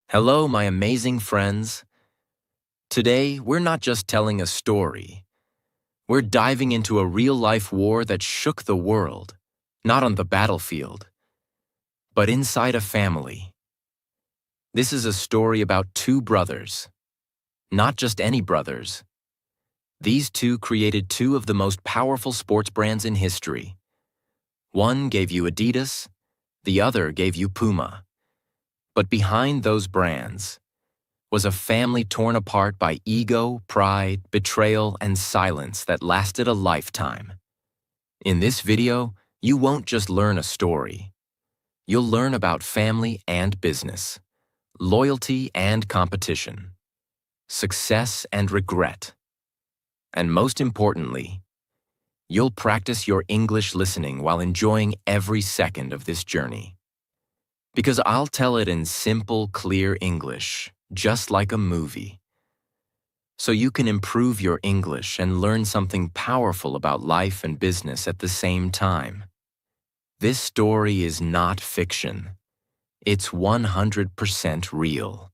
Hello, my amazing friends. Today, we're not just telling a story. We're diving into a real-life war that shook the world, not on the battlefield, but inside a family. This is a story about two brothers, not just any brothers. These two created two of the most powerful sports brands in history. One gave you Adidas, the other gave you Puma. But behind those brands was a family torn apart by ego, pride, betrayal, and silence that lasted a lifetime. In this video, you won't just learn a story. You'll learn about family and business, loyalty and competition, success and regret. And most importantly, you'll practice your English listening while enjoying every second of this journey. Because I'll tell it in simple, clear English, just like a movie. So you can improve your English and learn something powerful about life and business at the same time. This story is not fiction. It's 100% real.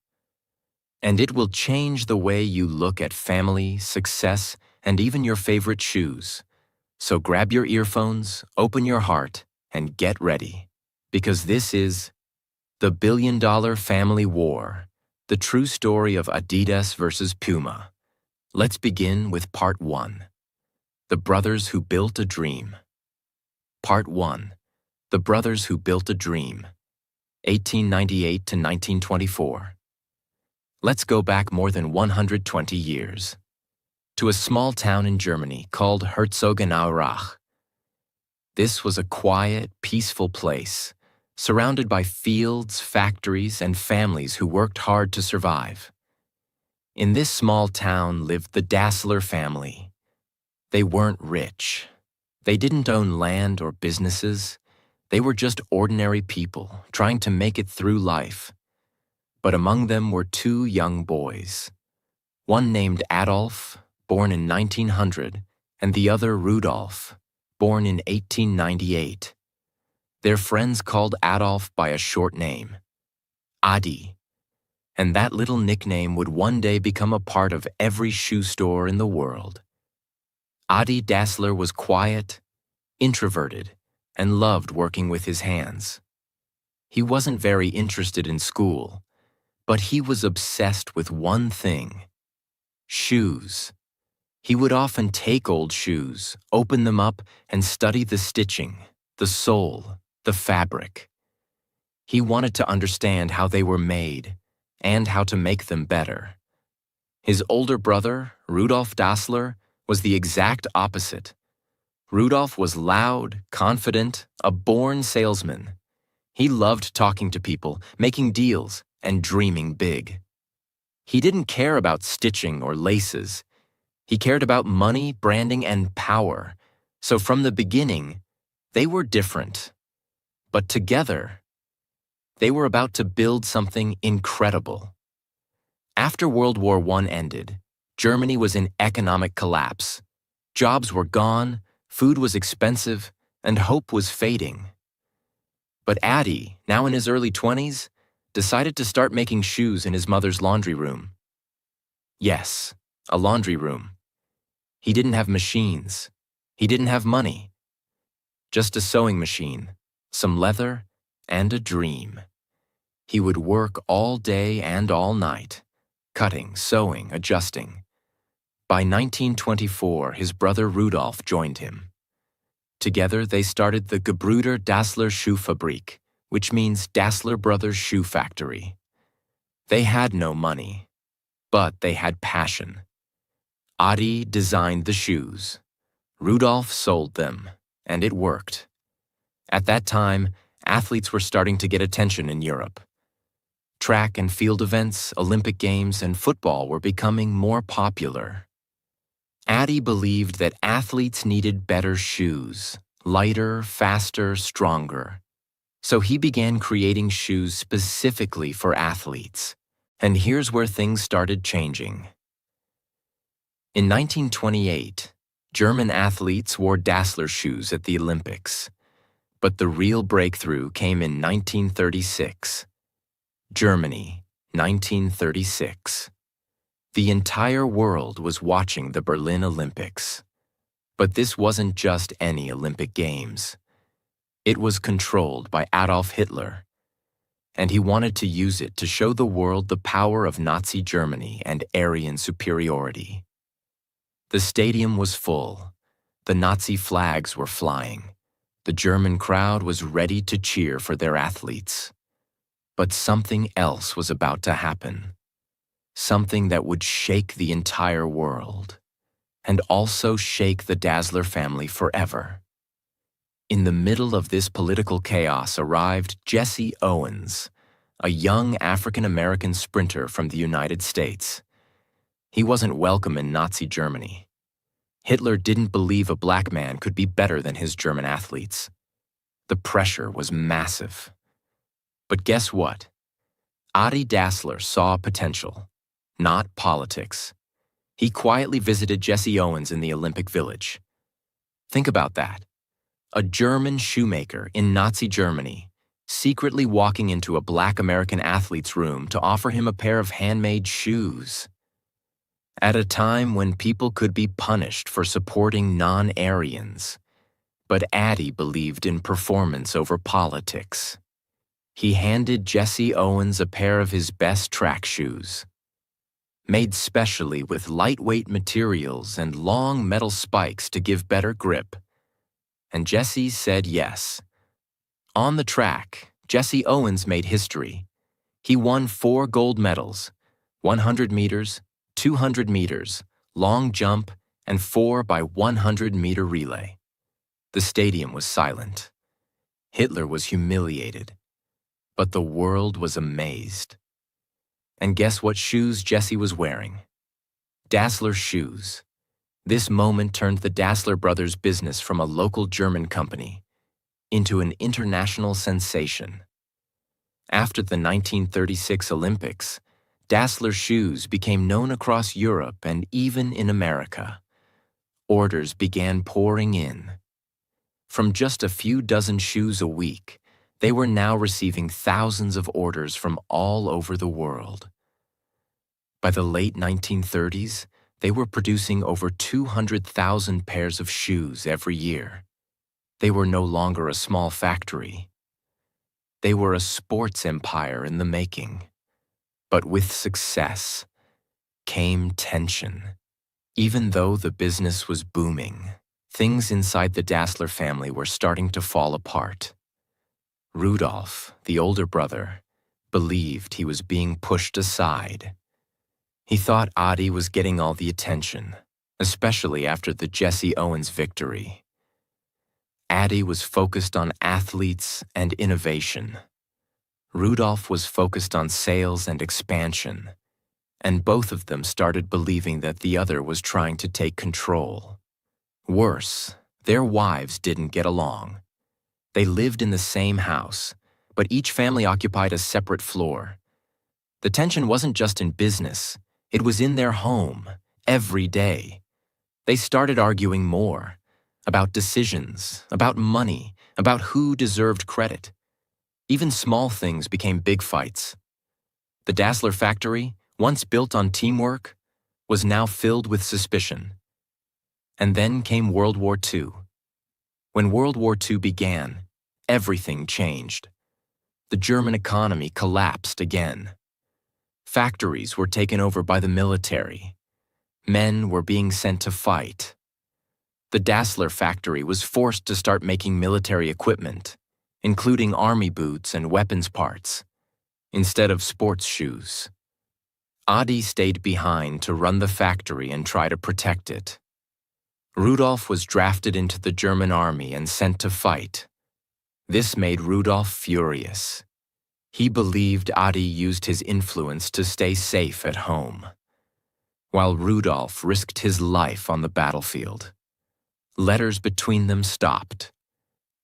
And it will change the way you look at family, success, and even your favorite shoes. So grab your earphones, open your heart, and get ready. Because this is the Billion-Dollar Family War. The true story of Adidas versus Puma. Let's begin with Part 1. The Brothers Who Built a Dream. Part 1. The Brothers Who Built a Dream. 1898 to 1924. Let's go back more than 120 years. To a small town in Germany called Herzogenaurach. This was a quiet, peaceful place, surrounded by fields, factories, and families who worked hard to survive. In this small town lived the Dassler family. They weren't rich. They didn't own land or businesses. They were just ordinary people trying to make it through life. But among them were two young boys. One named Adolf, born in 1900, and the other Rudolf, born in 1898. Their friends called Adolf by a short name, Adi, and that little nickname would one day become a part of every shoe store in the world. Adi Dassler was quiet, introverted, and loved working with his hands. He wasn't very interested in school, but he was obsessed with one thing: shoes. He would often take old shoes, open them up, and study the stitching, the sole, the fabric. He wanted to understand how they were made and how to make them better. His older brother, Rudolf Dassler, was the exact opposite. Rudolf was loud, confident, a born salesman. He loved talking to people, making deals, and dreaming big. He didn't care about stitching or laces. He cared about money, branding, and power. So from the beginning, they were different. But together, they were about to build something incredible. After World War I ended, Germany was in economic collapse. Jobs were gone, food was expensive, and hope was fading. But Adi, now in his early 20s, decided to start making shoes in his mother's laundry room. Yes, a laundry room. He didn't have machines. He didn't have money. Just a sewing machine, some leather, and a dream. He would work all day and all night, cutting, sewing, adjusting. By 1924, his brother Rudolf joined him. Together, they started the Gebrüder Dassler Schuhfabrik, which means Dassler Brothers Shoe Factory. They had no money, but they had passion. Adi designed the shoes. Rudolf sold them, and it worked. At that time, athletes were starting to get attention in Europe. Track and field events, Olympic Games, and football were becoming more popular. Adi believed that athletes needed better shoes, lighter, faster, stronger. So he began creating shoes specifically for athletes. And here's where things started changing. In 1928, German athletes wore Dassler shoes at the Olympics. But the real breakthrough came in 1936. Germany, 1936. The entire world was watching the Berlin Olympics. But this wasn't just any Olympic Games. It was controlled by Adolf Hitler, and he wanted to use it to show the world the power of Nazi Germany and Aryan superiority. The stadium was full. The Nazi flags were flying. The German crowd was ready to cheer for their athletes. But something else was about to happen. Something that would shake the entire world, and also shake the Dassler family forever. In the middle of this political chaos arrived Jesse Owens, a young African-American sprinter from the United States. He wasn't welcome in Nazi Germany. Hitler didn't believe a black man could be better than his German athletes. The pressure was massive. But guess what? Adi Dassler saw potential, not politics. He quietly visited Jesse Owens in the Olympic Village. Think about that. A German shoemaker in Nazi Germany, secretly walking into a black American athlete's room to offer him a pair of handmade shoes. At a time when people could be punished for supporting non-Aryans. But Adi believed in performance over politics. He handed Jesse Owens a pair of his best track shoes, made specially with lightweight materials and long metal spikes to give better grip. And Jesse said yes. On the track, Jesse Owens made history. He won 4 gold medals, 100 meters, 200 meters, long jump, and 4x100-meter relay. The stadium was silent. Hitler was humiliated. But the world was amazed. And guess what shoes Jesse was wearing? Dassler shoes. This moment turned the Dassler brothers' business from a local German company into an international sensation. After the 1936 Olympics, Dassler shoes became known across Europe and even in America. Orders began pouring in. From just a few dozen shoes a week, they were now receiving thousands of orders from all over the world. By the late 1930s, they were producing over 200,000 pairs of shoes every year. They were no longer a small factory. They were a sports empire in the making. But with success came tension. Even though the business was booming, things inside the Dassler family were starting to fall apart. Rudolf, the older brother, believed he was being pushed aside. He thought Adi was getting all the attention, especially after the Jesse Owens victory. Adi was focused on athletes and innovation. Rudolf was focused on sales and expansion, and both of them started believing that the other was trying to take control. Worse, their wives didn't get along. They lived in the same house, but each family occupied a separate floor. The tension wasn't just in business, it was in their home, every day. They started arguing more, about decisions, about money, about who deserved credit. Even small things became big fights. The Dassler factory, once built on teamwork, was now filled with suspicion. And then came World War II. When World War II began, everything changed. The German economy collapsed again. Factories were taken over by the military. Men were being sent to fight. The Dassler factory was forced to start making military equipment, including army boots and weapons parts, instead of sports shoes. Adi stayed behind to run the factory and try to protect it. Rudolf was drafted into the German army and sent to fight. This made Rudolf furious. He believed Adi used his influence to stay safe at home, while Rudolf risked his life on the battlefield. Letters between them stopped.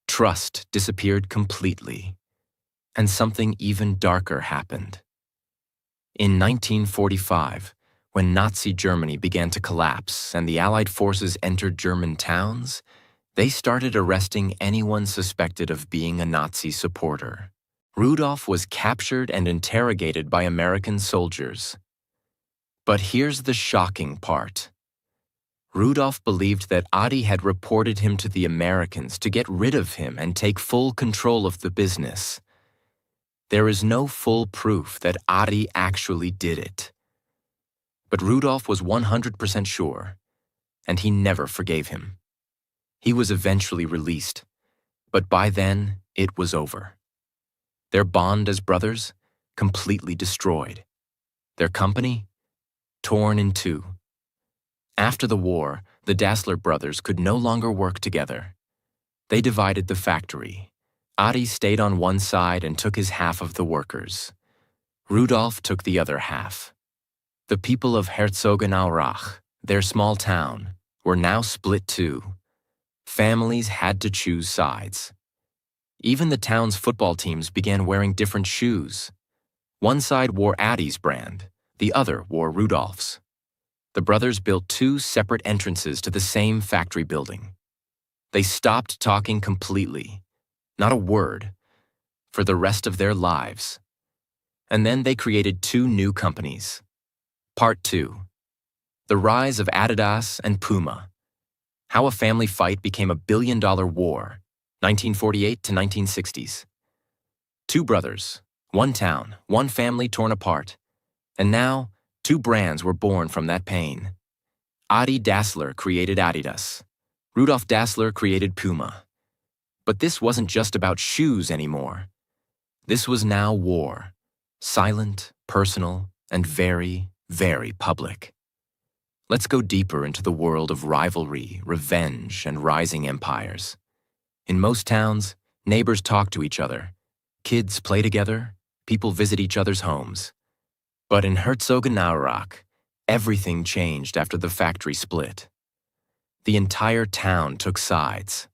Trust disappeared completely, and something even darker happened. In 1945, when Nazi Germany began to collapse and the Allied forces entered German towns, they started arresting anyone suspected of being a Nazi supporter. Rudolph was captured and interrogated by American soldiers. But here's the shocking part. Rudolph believed that Adi had reported him to the Americans to get rid of him and take full control of the business. There is no full proof that Adi actually did it. But Rudolph was 100% sure, and he never forgave him. He was eventually released, but by then it was over. Their bond as brothers completely destroyed. Their company torn in two. After the war, the Dassler brothers could no longer work together. They divided the factory. Adi stayed on one side and took his half of the workers. Rudolph took the other half. The people of Herzogenaurach, their small town, were now split too. Families had to choose sides. Even the town's football teams began wearing different shoes. One side wore Adi's brand, the other wore Rudolph's. The brothers built two separate entrances to the same factory building. They stopped talking completely, not a word, for the rest of their lives. And then they created two new companies. Part 2. The Rise of Adidas and Puma. How a family fight became a billion-dollar war, 1948 to 1960s. Two brothers, one town, one family torn apart. And now, two brands were born from that pain. Adi Dassler created Adidas. Rudolf Dassler created Puma. But this wasn't just about shoes anymore. This was now war. Silent, personal, and very, very public. Let's go deeper into the world of rivalry, revenge, and rising empires. In most towns, neighbors talk to each other. Kids play together. People visit each other's homes. But in Herzogenaurach, everything changed after the factory split. The entire town took sides.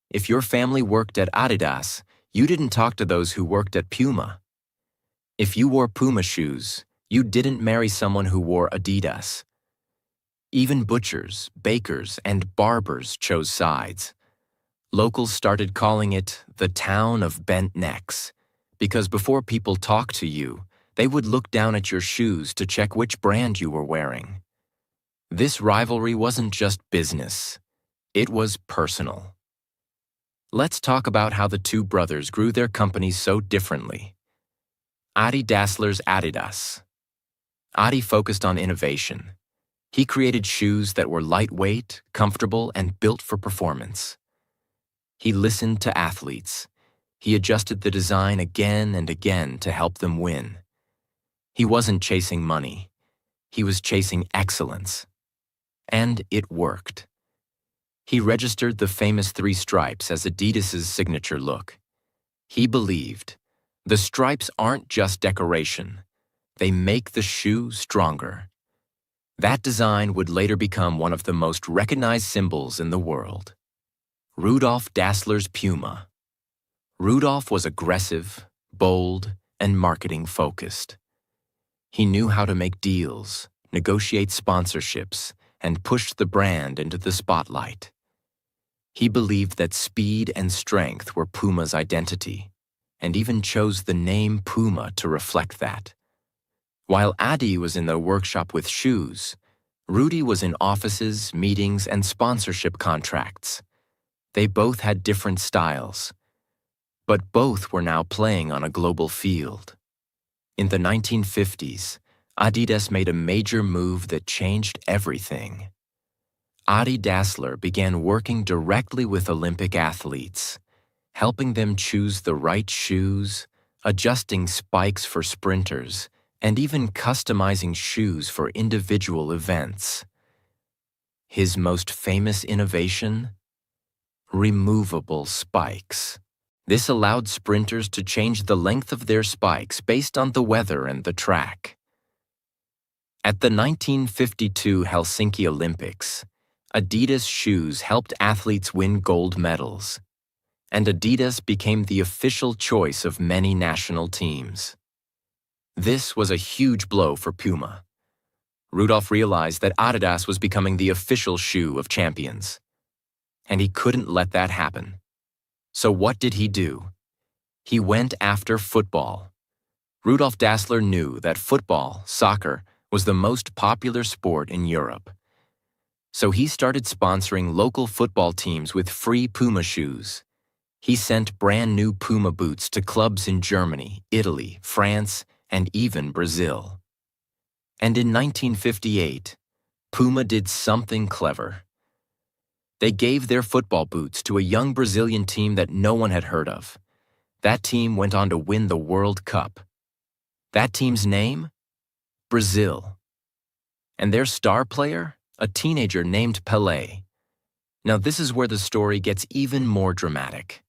If your family worked at Adidas, you didn't talk to those who worked at Puma. If you wore Puma shoes, you didn't marry someone who wore Adidas. Even butchers, bakers, and barbers chose sides. Locals started calling it the town of bent necks, because before people talked to you, they would look down at your shoes to check which brand you were wearing. This rivalry wasn't just business, it was personal. Let's talk about how the two brothers grew their companies so differently. Adi Dassler's Adidas. Adi focused on innovation. He created shoes that were lightweight, comfortable, and built for performance. He listened to athletes. He adjusted the design again and again to help them win. He wasn't chasing money. He was chasing excellence. And it worked. He registered the famous 3 stripes as Adidas's signature look. He believed, the stripes aren't just decoration. They make the shoe stronger. That design would later become one of the most recognized symbols in the world. Rudolf Dassler's Puma. Rudolf was aggressive, bold, and marketing-focused. He knew how to make deals, negotiate sponsorships, and push the brand into the spotlight. He believed that speed and strength were Puma's identity, and even chose the name Puma to reflect that. While Adi was in the workshop with shoes, Rudy was in offices, meetings, and sponsorship contracts. They both had different styles, but both were now playing on a global field. In the 1950s, Adidas made a major move that changed everything. Adi Dassler began working directly with Olympic athletes, helping them choose the right shoes, adjusting spikes for sprinters, and even customizing shoes for individual events. His most famous innovation? Removable spikes. This allowed sprinters to change the length of their spikes based on the weather and the track. At the 1952 Helsinki Olympics, Adidas shoes helped athletes win gold medals, and Adidas became the official choice of many national teams. This was a huge blow for Puma. Rudolf realized that Adidas was becoming the official shoe of champions, and he couldn't let that happen. So what did he do? He went after football. Rudolf Dassler knew that football, soccer, was the most popular sport in Europe. So he started sponsoring local football teams with free Puma shoes. He sent brand new Puma boots to clubs in Germany, Italy, France, and even Brazil. And in 1958, Puma did something clever. They gave their football boots to a young Brazilian team that no one had heard of. That team went on to win the World Cup. That team's name? Brazil. And their star player? A teenager named Pelé. Now this is where the story gets even more dramatic.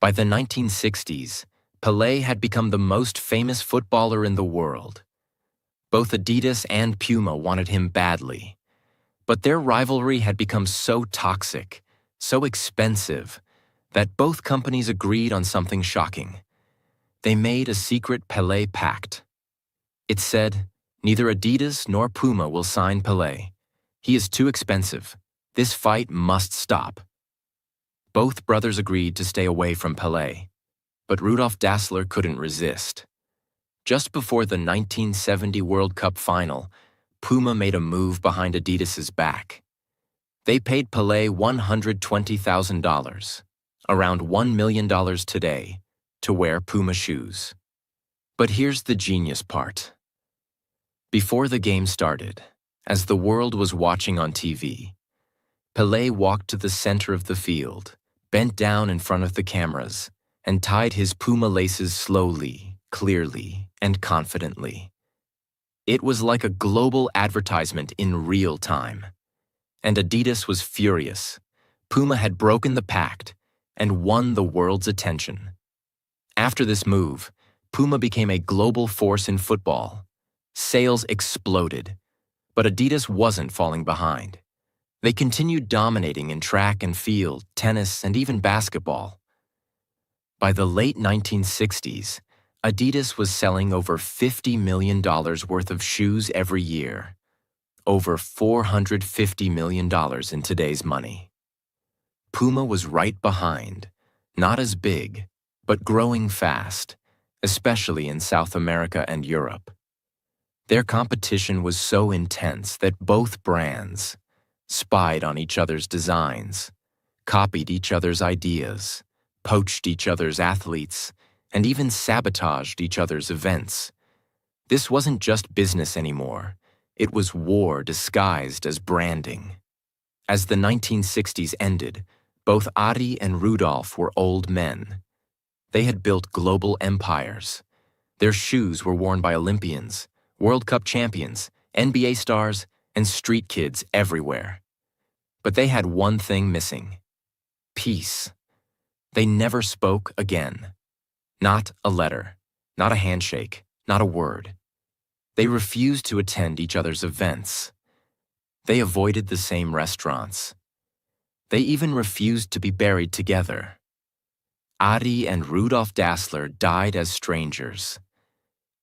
By the 1960s, Pelé had become the most famous footballer in the world. Both Adidas and Puma wanted him badly. But their rivalry had become so toxic, so expensive, that both companies agreed on something shocking. They made a secret Pelé pact. It said, neither Adidas nor Puma will sign Pelé. He is too expensive. This fight must stop. Both brothers agreed to stay away from Pelé, but Rudolf Dassler couldn't resist. Just before the 1970 World Cup final, Puma made a move behind Adidas's back. They paid Pelé $120,000, around $1 million today, to wear Puma shoes. But here's the genius part. Before the game started, as the world was watching on TV, Pelé walked to the center of the field, bent down in front of the cameras, and tied his Puma laces slowly, clearly, and confidently. It was like a global advertisement in real time. And Adidas was furious. Puma had broken the pact and won the world's attention. After this move, Puma became a global force in football. Sales exploded. But Adidas wasn't falling behind. They continued dominating in track and field, tennis, and even basketball. By the late 1960s, Adidas was selling over $50 million worth of shoes every year. Over $450 million in today's money. Puma was right behind, not as big, but growing fast, especially in South America and Europe. Their competition was so intense that both brands spied on each other's designs, copied each other's ideas, poached each other's athletes, and even sabotaged each other's events. This wasn't just business anymore. It was war disguised as branding. As the 1960s ended, both Adi and Rudolf were old men. They had built global empires. Their shoes were worn by Olympians, World Cup champions, NBA stars, and street kids everywhere. But they had one thing missing: peace. They never spoke again. Not a letter, not a handshake, not a word. They refused to attend each other's events. They avoided the same restaurants. They even refused to be buried together. Adi and Rudolf Dassler died as strangers,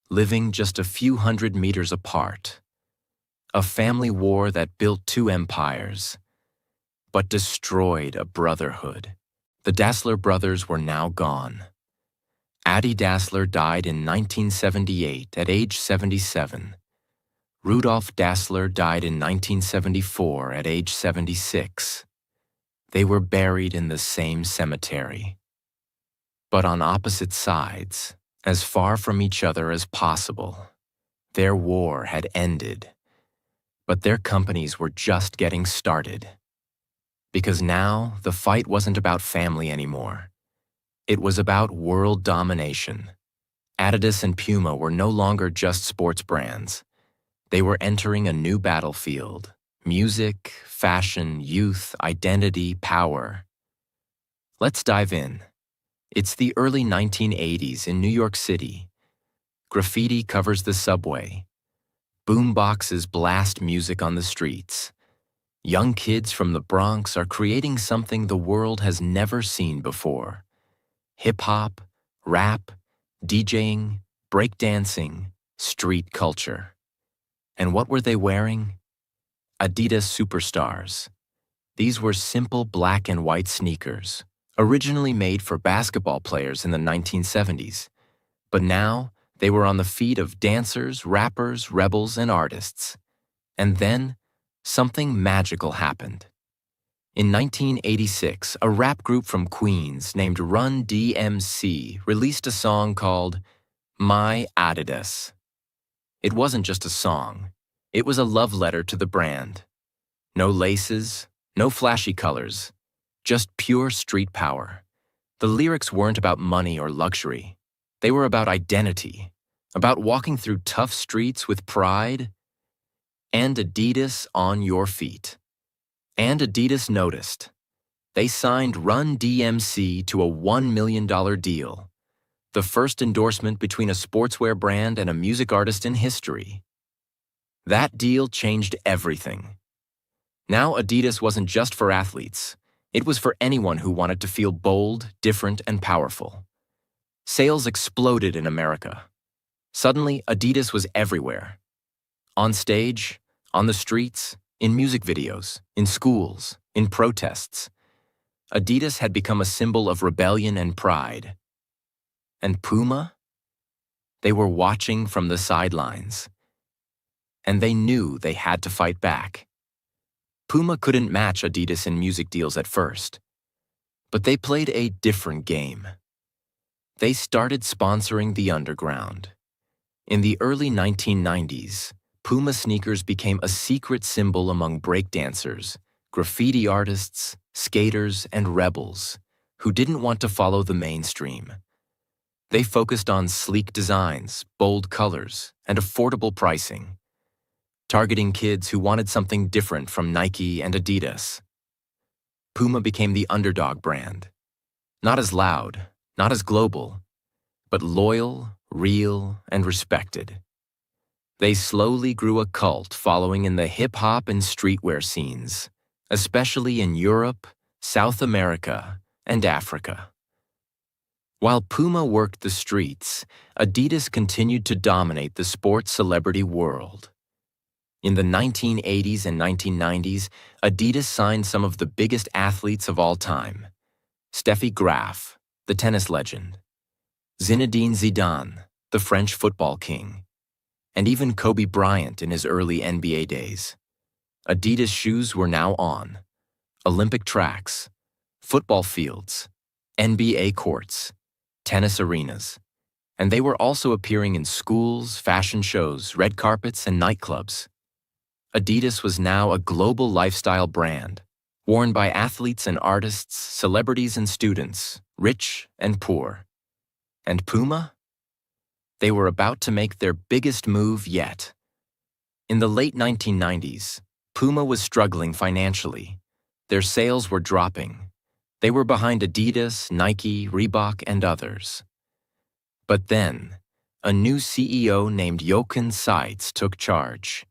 living just a few hundred meters apart. A family war that built two empires, but destroyed a brotherhood. The Dassler brothers were now gone. Adi Dassler died in 1978 at age 77. Rudolf Dassler died in 1974 at age 76. They were buried in the same cemetery. But on opposite sides, as far from each other as possible, their war had ended. But their companies were just getting started. Because now, the fight wasn't about family anymore. It was about world domination. Adidas and Puma were no longer just sports brands. They were entering a new battlefield: music, fashion, youth, identity, power. Let's dive in. It's the early 1980s in New York City. Graffiti covers the subway. Boomboxes blast music on the streets. Young kids from the Bronx are creating something the world has never seen before. Hip-hop, rap, DJing, breakdancing, street culture. And what were they wearing? Adidas Superstars. These were simple black and white sneakers, originally made for basketball players in the 1970s, but now they were on the feet of dancers, rappers, rebels, and artists. And then, something magical happened. In 1986, a rap group from Queens named Run DMC released a song called My Adidas. It wasn't just a song. It was a love letter to the brand. No laces, no flashy colors, just pure street power. The lyrics weren't about money or luxury. They were about identity, about walking through tough streets with pride. And Adidas on your feet. And Adidas noticed. They signed Run DMC to a $1 million deal, the first endorsement between a sportswear brand and a music artist in history. That deal changed everything. Now Adidas wasn't just for athletes. It was for anyone who wanted to feel bold, different, and powerful. Sales exploded in America. Suddenly, Adidas was everywhere. On stage, on the streets, in music videos, in schools, in protests. Adidas had become a symbol of rebellion and pride. And Puma? They were watching from the sidelines. And they knew they had to fight back. Puma couldn't match Adidas in music deals at first. But they played a different game. They started sponsoring the underground. In the early 1990s, Puma sneakers became a secret symbol among breakdancers, graffiti artists, skaters, and rebels who didn't want to follow the mainstream. They focused on sleek designs, bold colors, and affordable pricing, targeting kids who wanted something different from Nike and Adidas. Puma became the underdog brand, not as loud, not as global, but loyal, real, and respected. They slowly grew a cult following in the hip-hop and streetwear scenes, especially in Europe, South America, and Africa. While Puma worked the streets, Adidas continued to dominate the sports celebrity world. In the 1980s and 1990s, Adidas signed some of the biggest athletes of all time. Steffi Graf, the tennis legend. Zinedine Zidane, the French football king. And even Kobe Bryant in his early NBA days. Adidas shoes were now on Olympic tracks, football fields, NBA courts, tennis arenas, and they were also appearing in schools, fashion shows, red carpets, and nightclubs. Adidas was now a global lifestyle brand, worn by athletes and artists, celebrities and students, rich and poor. And Puma? They were about to make their biggest move yet. In the late 1990s, Puma was struggling financially. Their sales were dropping. They were behind Adidas, Nike, Reebok, and others. But then, a new CEO named Jochen Seitz took charge.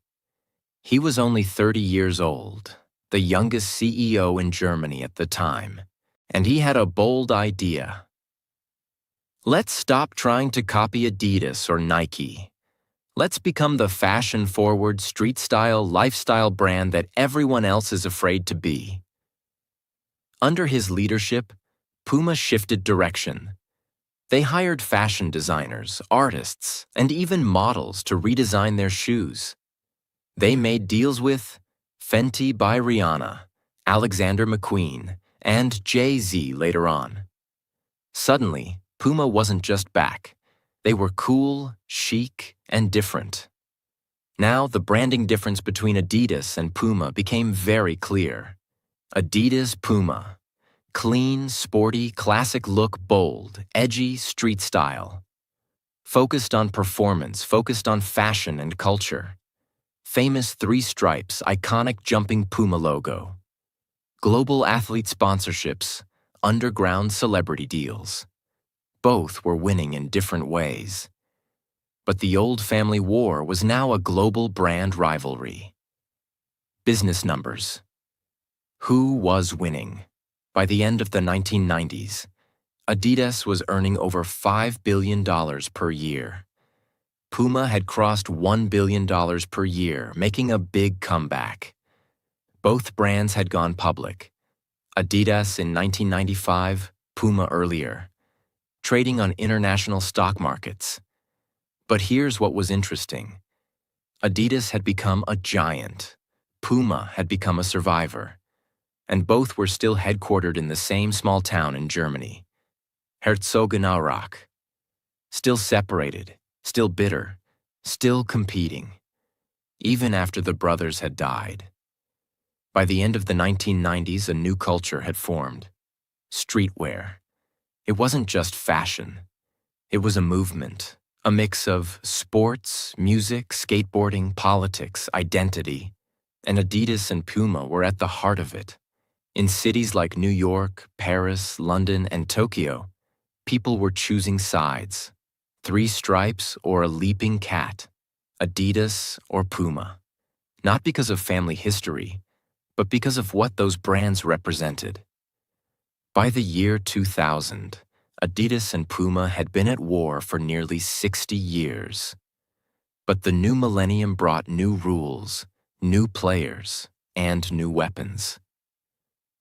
He was only 30 years old, the youngest CEO in Germany at the time, and he had a bold idea. Let's stop trying to copy Adidas or Nike. Let's become the fashion-forward, street-style, lifestyle brand that everyone else is afraid to be. Under his leadership, Puma shifted direction. They hired fashion designers, artists, and even models to redesign their shoes. They made deals with Fenty by Rihanna, Alexander McQueen, and Jay-Z later on. Suddenly, Puma wasn't just back. They were cool, chic, and different. Now, the branding difference between Adidas and Puma became very clear. Adidas Puma. Clean, sporty, classic look, bold, edgy, street style. Focused on performance, focused on fashion and culture. Famous three stripes, iconic jumping Puma logo. Global athlete sponsorships, underground celebrity deals. Both were winning in different ways. But the old family war was now a global brand rivalry. Business numbers. Who was winning? By the end of the 1990s, Adidas was earning over $5 billion per year. Puma had crossed $1 billion per year, making a big comeback. Both brands had gone public. Adidas in 1995, Puma earlier, trading on international stock markets. But here's what was interesting. Adidas had become a giant. Puma had become a survivor. And both were still headquartered in the same small town in Germany, Herzogenaurach. Still separated, still bitter, still competing, even after the brothers had died. By the end of the 1990s, a new culture had formed. Streetwear. It wasn't just fashion. It was a movement, a mix of sports, music, skateboarding, politics, identity, and Adidas and Puma were at the heart of it. In cities like New York, Paris, London, and Tokyo, people were choosing sides. 3 stripes or a leaping cat, Adidas or Puma. Not because of family history, but because of what those brands represented. By the year 2000, Adidas and Puma had been at war for nearly 60 years. But the new millennium brought new rules, new players, and new weapons.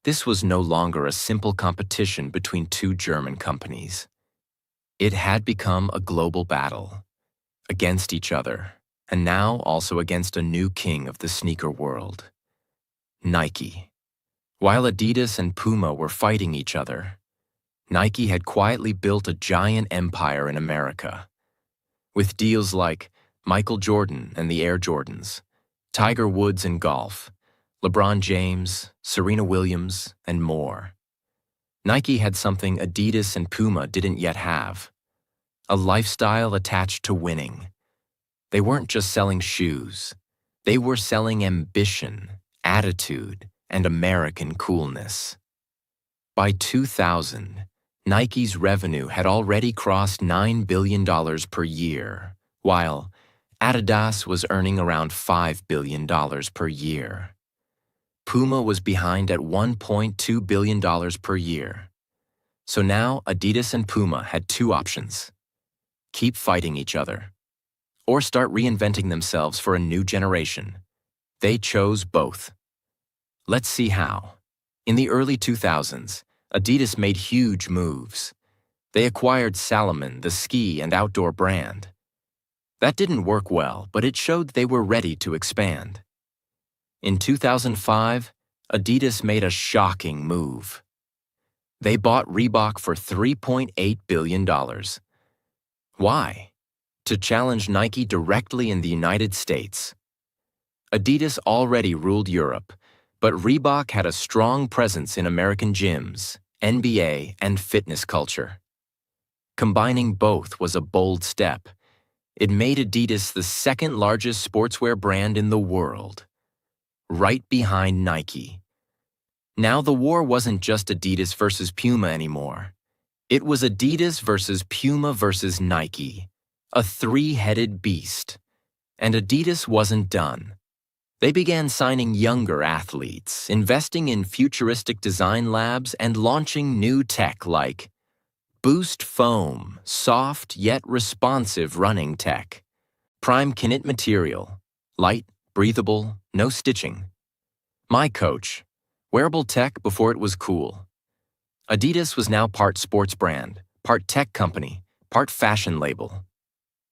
This was no longer a simple competition between 2 German companies. It had become a global battle, against each other, and now also against a new king of the sneaker world, Nike. While Adidas and Puma were fighting each other, Nike had quietly built a giant empire in America. With deals like Michael Jordan and the Air Jordans, Tiger Woods in golf, LeBron James, Serena Williams, and more. Nike had something Adidas and Puma didn't yet have: a lifestyle attached to winning. They weren't just selling shoes. They were selling ambition, attitude, and American coolness. By 2000, Nike's revenue had already crossed $9 billion per year, while Adidas was earning around $5 billion per year. Puma was behind at $1.2 billion per year. So now Adidas and Puma had 2 options: keep fighting each other, or start reinventing themselves for a new generation. They chose both. Let's see how. In the early 2000s, Adidas made huge moves. They acquired Salomon, the ski and outdoor brand. That didn't work well, but it showed they were ready to expand. In 2005, Adidas made a shocking move. They bought Reebok for $3.8 billion. Why? To challenge Nike directly in the United States. Adidas already ruled Europe, but Reebok had a strong presence in American gyms, NBA, and fitness culture. Combining both was a bold step. It made Adidas the second largest sportswear brand in the world, right behind Nike. Now the war wasn't just Adidas versus Puma anymore. It was Adidas versus Puma versus Nike, a 3-headed beast. And Adidas wasn't done. They began signing younger athletes, investing in futuristic design labs, and launching new tech like Boost Foam, soft yet responsive running tech; Prime Knit material, light, breathable, no stitching; My Coach, wearable tech before it was cool. Adidas was now part sports brand, part tech company, part fashion label.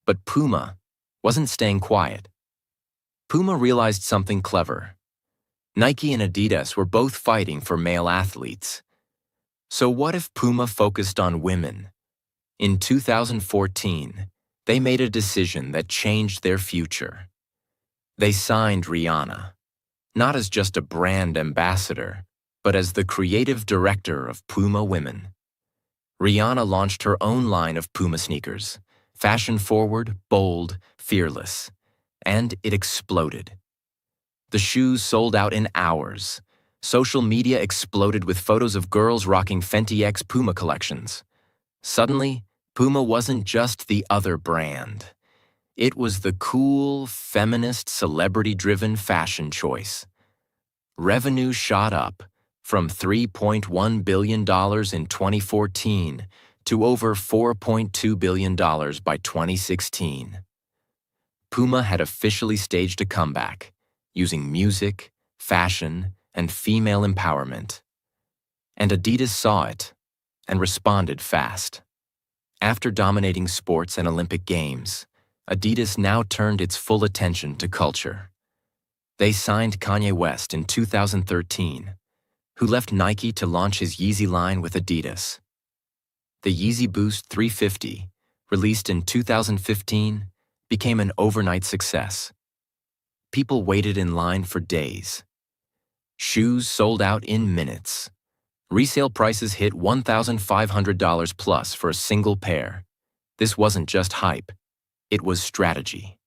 But Puma wasn't staying quiet. Puma realized something clever. Nike and Adidas were both fighting for male athletes. So what if Puma focused on women? In 2014, they made a decision that changed their future. They signed Rihanna, not as just a brand ambassador, but as the creative director of Puma Women. Rihanna launched her own line of Puma sneakers, fashion-forward, bold, fearless, and it exploded. The shoes sold out in hours. Social media exploded with photos of girls rocking Fenty X Puma collections. Suddenly, Puma wasn't just the other brand. It was the cool, feminist, celebrity-driven fashion choice. Revenue shot up from $3.1 billion in 2014 to over $4.2 billion by 2016. Puma had officially staged a comeback, using music, fashion, and female empowerment. And Adidas saw it. and responded fast. After dominating sports and Olympic Games, Adidas now turned its full attention to culture. They signed Kanye West in 2013, who left Nike to launch his Yeezy line with Adidas. The Yeezy Boost 350, released in 2015, became an overnight success. People waited in line for days. Shoes sold out in minutes. Resale prices hit $1,500 plus for a single pair. This wasn't just hype, it was strategy.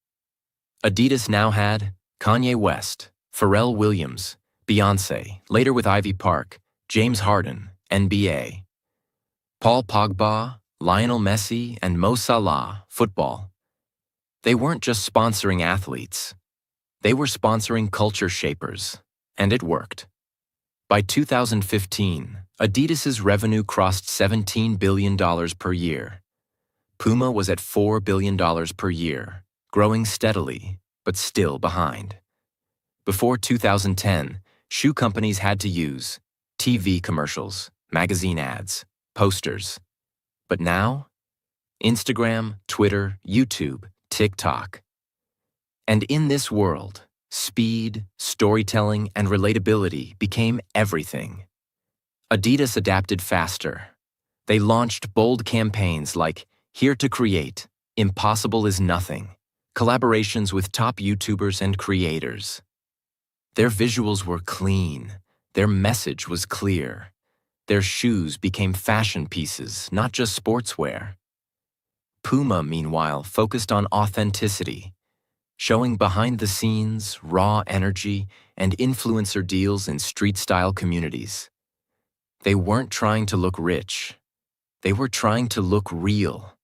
Adidas now had Kanye West, Pharrell Williams, Beyoncé, later with Ivy Park, James Harden, NBA, Paul Pogba, Lionel Messi, and Mo Salah, football. They weren't just sponsoring athletes. They were sponsoring culture shapers, and it worked. By 2015, Adidas's revenue crossed $17 billion per year. Puma was at $4 billion per year, growing steadily, but still behind. Before 2010, shoe companies had to use TV commercials, magazine ads, posters. But now, Instagram, Twitter, YouTube, TikTok. And in this world, speed, storytelling, and relatability became everything. Adidas adapted faster. They launched bold campaigns like Here to Create, Impossible is Nothing, collaborations with top YouTubers and creators. Their visuals were clean. Their message was clear. Their shoes became fashion pieces, not just sportswear. Puma, meanwhile, focused on authenticity, showing behind-the-scenes, raw energy, and influencer deals in street-style communities. They weren't trying to look rich. They were trying to look real.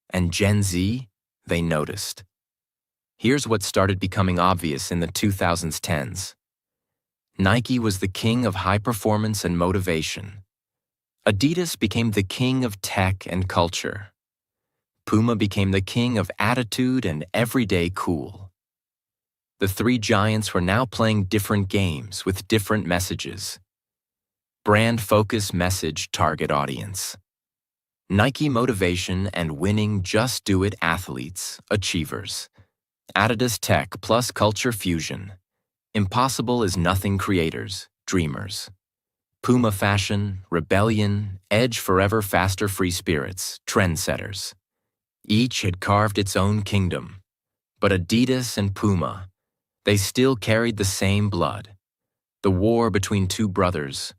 And Gen Z, they noticed. Here's what started becoming obvious in the 2010s. Nike was the king of high performance and motivation. Adidas became the king of tech and culture. Puma became the king of attitude and everyday cool. The three giants were now playing different games with different messages. Brand focus, message, target audience. Nike motivation and winning just do it athletes, achievers. Adidas tech plus culture fusion. Impossible is nothing creators, dreamers. Puma fashion, rebellion, edge forever faster free spirits, trendsetters. Each had carved its own kingdom. But Adidas and Puma, they still carried the same blood. The war between two brothers,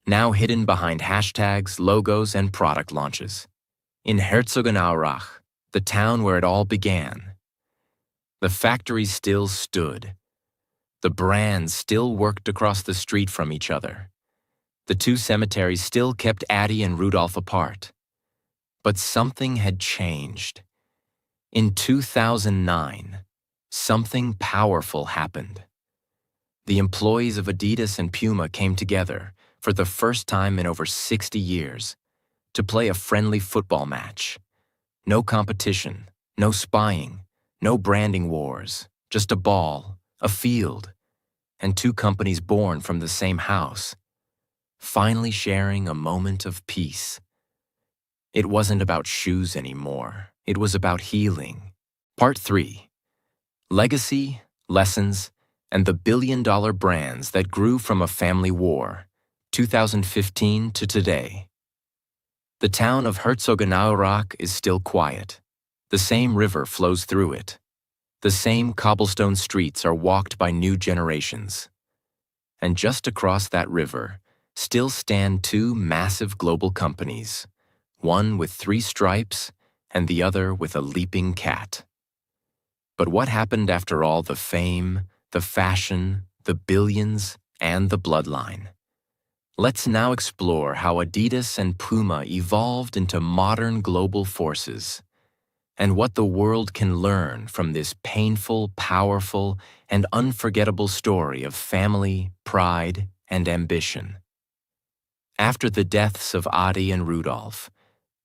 now hidden behind hashtags, logos, and product launches. In Herzogenaurach, the town where it all began, the factories still stood. The brands still worked across the street from each other. The two cemeteries still kept Adi and Rudolph apart. But something had changed. In 2009, something powerful happened. The employees of Adidas and Puma came together for the first time in over 60 years to play a friendly football match. No competition, no spying, no branding wars, just a ball, a field, and two companies born from the same house, finally sharing a moment of peace. It wasn't about shoes anymore. It was about healing. Part 3. Legacy, Lessons, and the billion-dollar brands that grew from a family war, 2015 to today. The town of Herzogenaurach is still quiet. The same river flows through it. The same cobblestone streets are walked by new generations. And just across that river still stand two massive global companies, one with 3 stripes and the other with a leaping cat. But what happened after all the fame, the fashion, the billions, and the bloodline? Let's now explore how Adidas and Puma evolved into modern global forces, and what the world can learn from this painful, powerful, and unforgettable story of family, pride, and ambition. After the deaths of Adi and Rudolph,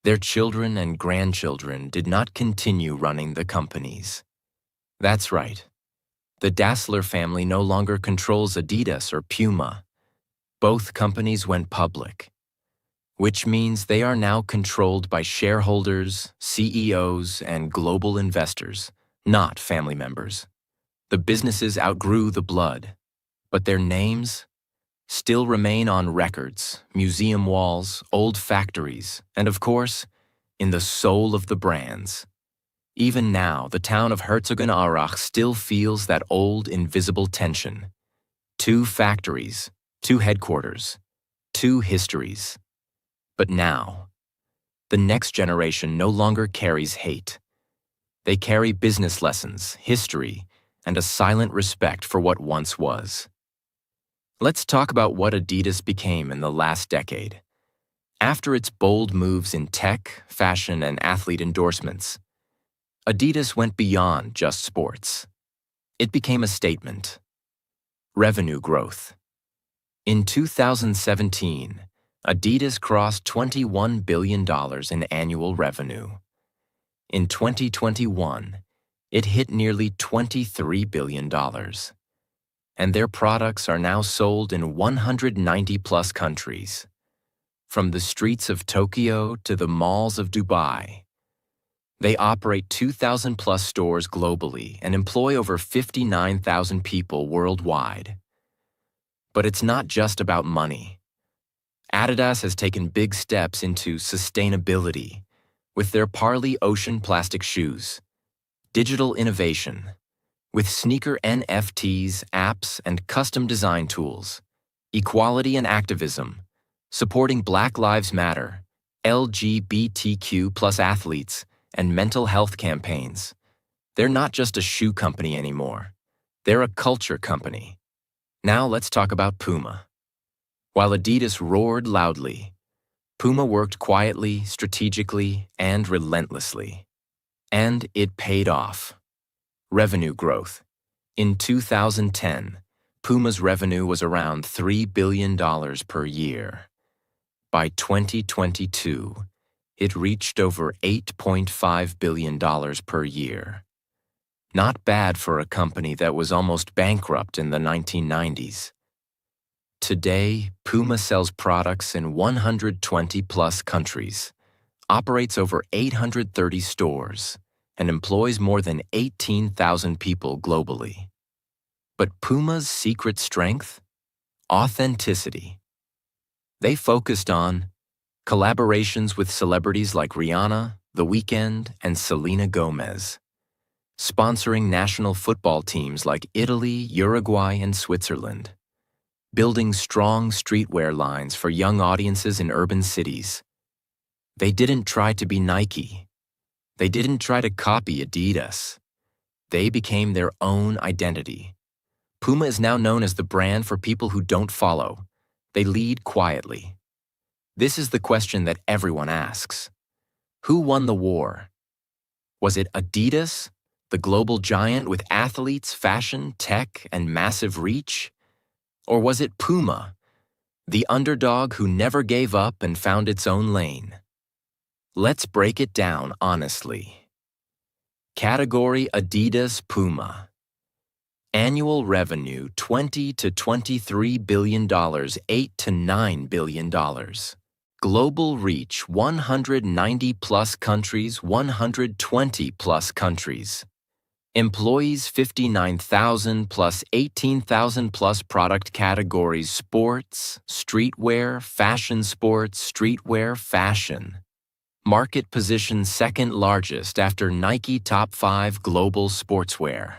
their children and grandchildren did not continue running the companies. That's right. The Dassler family no longer controls Adidas or Puma. Both companies went public. which means they are now controlled by shareholders, CEOs, and global investors, not family members. The businesses outgrew the blood, but their names still remain on records, museum walls, old factories, and of course, in the soul of the brands. Even now, the town of Herzogenaurach still feels that old, invisible tension. 2 factories, 2 headquarters, 2 histories. But now, the next generation no longer carries hate. They carry business lessons, history, and a silent respect for what once was. Let's talk about what Adidas became in the last decade. After its bold moves in tech, fashion, and athlete endorsements, Adidas went beyond just sports. It became a statement. Revenue growth. In 2017, Adidas crossed $21 billion in annual revenue. In 2021, it hit nearly $23 billion. And their products are now sold in 190-plus countries. From the streets of Tokyo to the malls of Dubai. They operate 2,000-plus stores globally and employ over 59,000 people worldwide. But it's not just about money. Adidas has taken big steps into sustainability with their Parley Ocean plastic shoes, digital innovation, with sneaker NFTs, apps, and custom design tools, equality and activism, supporting Black Lives Matter, LGBTQ+ athletes, and mental health campaigns. They're not just a shoe company anymore. They're a culture company. Now let's talk about Puma. While Adidas roared loudly, Puma worked quietly, strategically, and relentlessly. And it paid off. Revenue growth. In 2010, Puma's revenue was around $3 billion per year. By 2022, it reached over $8.5 billion per year. Not bad for a company that was almost bankrupt in the 1990s. Today, Puma sells products in 120-plus countries, operates over 830 stores, and employs more than 18,000 people globally. But Puma's secret strength? Authenticity. They focused on collaborations with celebrities like Rihanna, The Weeknd, and Selena Gomez, sponsoring national football teams like Italy, Uruguay, and Switzerland, building strong streetwear lines for young audiences in urban cities. They didn't try to be Nike. They didn't try to copy Adidas. They became their own identity. Puma is now known as the brand for people who don't follow. They lead quietly. This is the question that everyone asks. Who won the war? Was it Adidas, the global giant with athletes, fashion, tech, and massive reach? Or was it Puma, the underdog who never gave up and found its own lane? Let's break it down honestly. Category Adidas Puma. Annual revenue $20 to $23 billion, $8 to $9 billion. Global reach 190-plus countries, 120-plus countries. Employees 59,000 plus 18,000 plus product categories: sports, streetwear, fashion sports, streetwear, fashion. Market position second largest after Nike, top 5 global sportswear.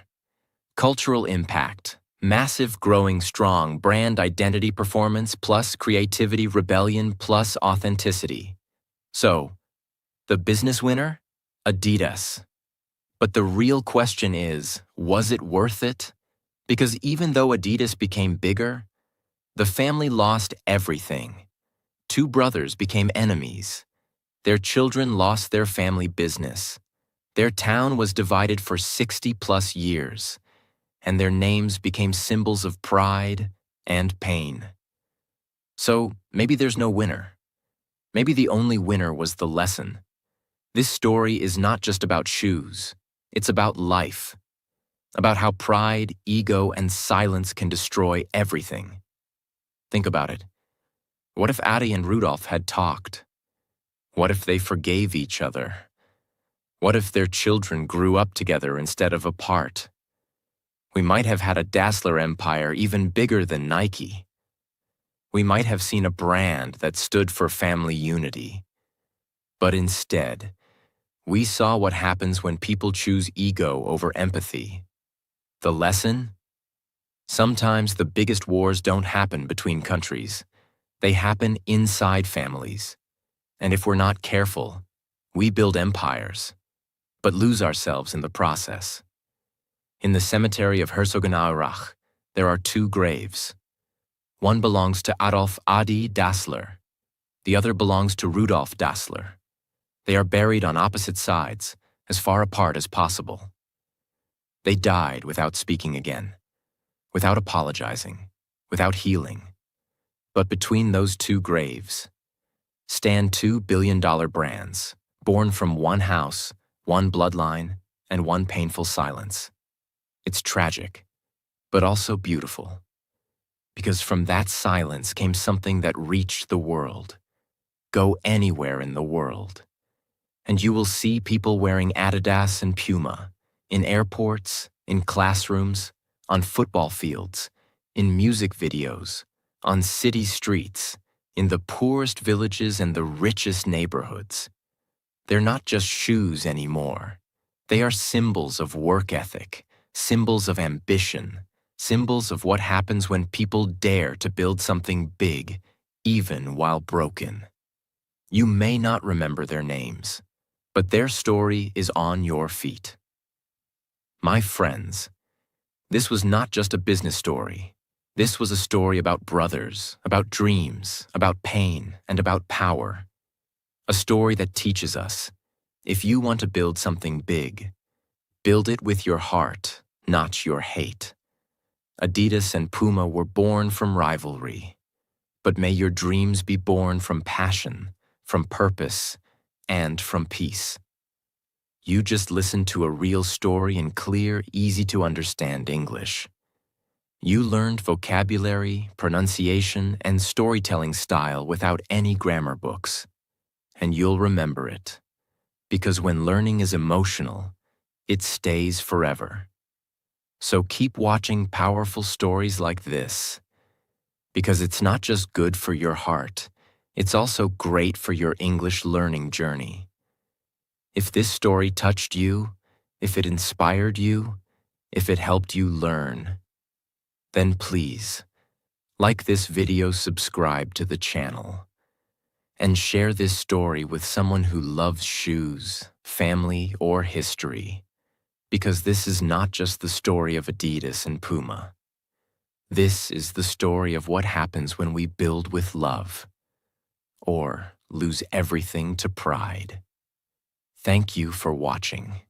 Cultural impact, massive, growing, strong brand identity, performance plus creativity, rebellion plus authenticity. So, the business winner? Adidas. But the real question is, was it worth it? Because even though Adidas became bigger, the family lost everything. 2 brothers became enemies. Their children lost their family business. Their town was divided for 60-plus years, and their names became symbols of pride and pain. So maybe there's no winner. Maybe the only winner was the lesson. This story is not just about shoes. It's about life, about how pride, ego, and silence can destroy everything. Think about it. What if Adi and Rudolph had talked? What if they forgave each other? What if their children grew up together instead of apart? We might have had a Dassler empire even bigger than Nike. We might have seen a brand that stood for family unity. But instead, we saw what happens when people choose ego over empathy. The lesson? Sometimes the biggest wars don't happen between countries. They happen inside families. And if we're not careful, we build empires, but lose ourselves in the process. In the cemetery of Herzogenaurach, there are two graves. One belongs to Adolf Adi Dassler. The other belongs to Rudolf Dassler. They are buried on opposite sides, as far apart as possible. They died without speaking again, without apologizing, without healing. But between those two graves stand $2 billion brands, born from one house, one bloodline, and one painful silence. It's tragic, but also beautiful. Because from that silence came something that reached the world. Go anywhere in the world, and you will see people wearing Adidas and Puma, in airports, in classrooms, on football fields, in music videos, on city streets, in the poorest villages and the richest neighborhoods. They're not just shoes anymore. They are symbols of work ethic, symbols of ambition, symbols of what happens when people dare to build something big, even while broken. You may not remember their names, but their story is on your feet. My friends, this was not just a business story. This was a story about brothers, about dreams, about pain, and about power. A story that teaches us, if you want to build something big, build it with your heart, not your hate. Adidas and Puma were born from rivalry, but may your dreams be born from passion, from purpose, and from peace. You just listened to a real story in clear, easy-to-understand English. You learned vocabulary, pronunciation, and storytelling style without any grammar books. And you'll remember it. Because when learning is emotional, it stays forever. So keep watching powerful stories like this. Because it's not just good for your heart, it's also great for your English learning journey. If this story touched you, if it inspired you, if it helped you learn, then please, like this video, subscribe to the channel, and share this story with someone who loves shoes, family, or history, because this is not just the story of Adidas and Puma. This is the story of what happens when we build with love, or lose everything to pride. Thank you for watching.